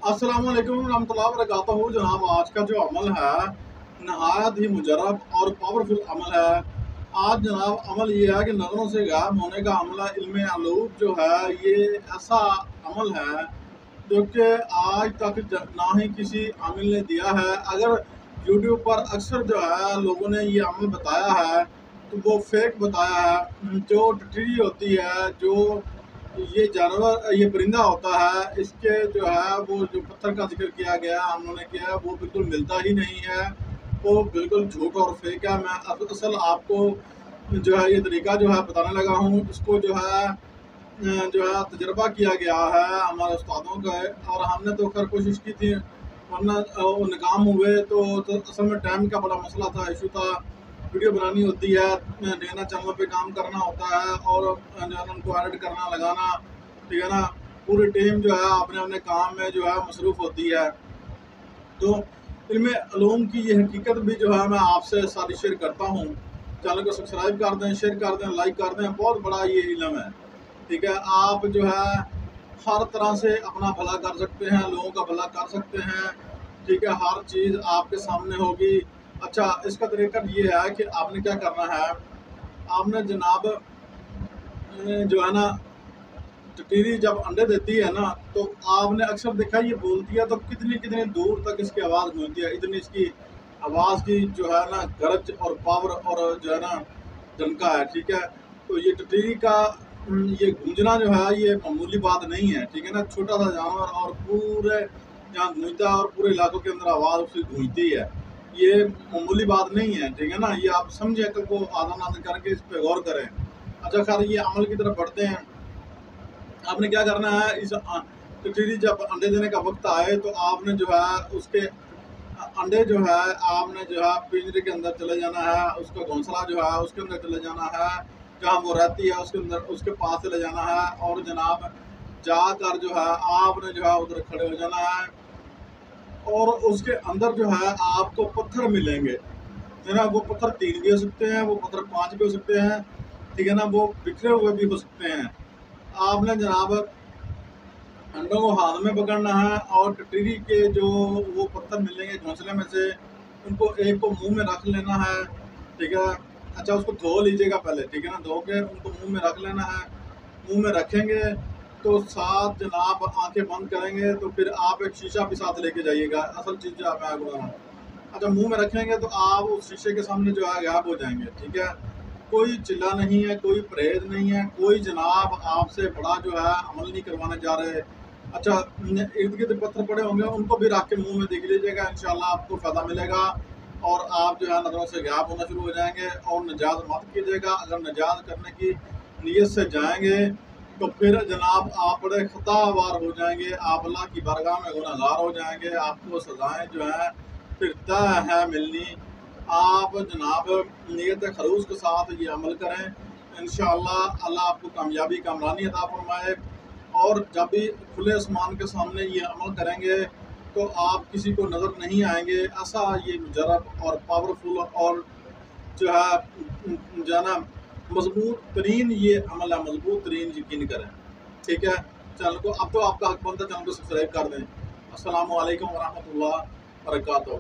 अस्सलाम वालेकुम रहमतुल्लाहि व बरकातहू। जनाब, आज का जो अमल है नहायत ही मुजरब और पावरफुल अमल है। आज जनाब अमल ये है कि नज़रों से गायब होने का अमल इल्म अलूब जो है, ये ऐसा अमल है जो कि आज तक ना ही किसी आमिल ने दिया है। अगर यूट्यूब पर अक्सर जो है लोगों ने ये अमल बताया है तो वो फेक बताया है। जो टिटरी होती है, जो ये जानवर, ये परिंदा होता है, इसके जो है वो जो पत्थर का जिक्र किया गया उन्होंने किया है, वो बिल्कुल मिलता ही नहीं है। वो बिल्कुल झूठ और फेक है। मैं असल आपको जो है ये तरीका जो है बताने लगा हूँ। इसको जो है तजर्बा किया गया है हमारे उस्तादों का, और हमने तो खैर कोशिश की थी, वरना वो नाकाम हुए। तो असल में टाइम का बड़ा मसला था, इशू था। वीडियो बनानी होती है, नया चैनल पे काम करना होता है, और जो है उनको एडिट करना, लगाना, ठीक है ना। पूरी टीम जो है अपने अपने काम में जो है मसरूफ़ होती है। तो इल्म अलूम की ये हकीकत भी जो है मैं आपसे सारी शेयर करता हूँ। चैनल को सब्सक्राइब कर दें, शेयर कर दें, लाइक कर दें। बहुत बड़ा ये इल्म है, ठीक है। आप जो है हर तरह से अपना भला कर सकते हैं, लोगों का भला कर सकते हैं, ठीक है। हर चीज़ आपके सामने होगी। अच्छा, इसका तरीका ये है कि आपने क्या करना है। आपने जनाब जो है ना, टिटरी जब अंडे देती है ना, तो आपने अक्सर देखा ये बोलती है तो कितनी कितनी दूर तक इसकी आवाज़ गूंजती है। इतनी इसकी आवाज़ की जो है ना गरज और पावर और जो है ना डंका है, ठीक है। तो ये टिटरी का ये गूंजना जो है ये मामूली बात नहीं है, ठीक है ना। छोटा सा जानवर और पूरे यहाँ गूंजता है और पूरे इलाकों के अंदर आवाज़ उसकी गूंजती है। ये मामूली बात नहीं है, ठीक है ना। ये आप समझे को आधा नाद करके इस पर गौर करें। अच्छा खैर, ये अमल की तरफ बढ़ते हैं। आपने क्या करना है, इस टिटरी जब अंडे देने का वक्त आए तो आपने जो है उसके अंडे जो है आपने जो है पिंजरे के अंदर चले जाना है। उसका घोंसला जो है उसके अंदर चले जाना है, जहाँ वो रहती है उसके अंदर, उसके पास चले जाना है। और जनाब जाकर जो है आपने जो है उधर खड़े हो जाना है, और उसके अंदर जो है आपको पत्थर मिलेंगे, है ना। वो पत्थर 3 भी हो सकते हैं, वो पत्थर 5 भी हो सकते हैं, ठीक है ना। वो बिखरे हुए भी हो सकते हैं। आपने जनाब अंडों को हाथ में पकड़ना है, और टिटरी के जो वो पत्थर मिलेंगे घोंसले में से, उनको एक को मुंह में रख लेना है, ठीक है। अच्छा, उसको धो लीजिएगा पहले, ठीक है ना। धो के उनको मुंह में रख लेना है। मुंह में रखेंगे तो साथ जनाब आंखें बंद करेंगे, तो फिर आप एक शीशा भी साथ लेके जाइएगा। असल चीज़ जो मैं आपको बताऊँ, अच्छा मुंह में रखेंगे तो आप उस शीशे के सामने जो है गायब हो जाएंगे, ठीक है। कोई चिल्ला नहीं है, कोई परहेज नहीं है, कोई जनाब आपसे बड़ा जो है अमल नहीं करवाने जा रहे। अच्छा, इर्द गिर्द पत्थर पड़े होंगे, उनको भी रख के मुंह में देख लीजिएगा, इंशाल्लाह आपको फ़ायदा मिलेगा, और आप जो है नज़रों से गायब होना शुरू हो जाएंगे। और नजात मत कीजिएगा। अगर नजात करने की नीयत से जाएंगे तो फिर जनाब आप बड़े खतावार हो जाएंगे, आप अल्लाह की बारगाह में गुनहगार हो जाएंगे। आपको सज़ाएँ जो हैं फिर तय है मिलनी। आप जनाब नीयत खलूस के साथ ये अमल करें, इंशाअल्लाह अल्लाह आपको कामयाबी कामरानी अता फरमाए। और जब भी खुले आसमान के सामने ये अमल करेंगे तो आप किसी को नज़र नहीं आएंगे। ऐसा ये मुजरब और पावरफुल और जो है ना मजबूत तरीन ये अमल है, मजबूत तरीन, यकीन करें, ठीक है। चैनल को अब तो आपका हक बनता है, चैनल को सब्सक्राइब कर दें। अस्सलामु अलैकुम वरहमतुल्लाहि वबरकातुहू।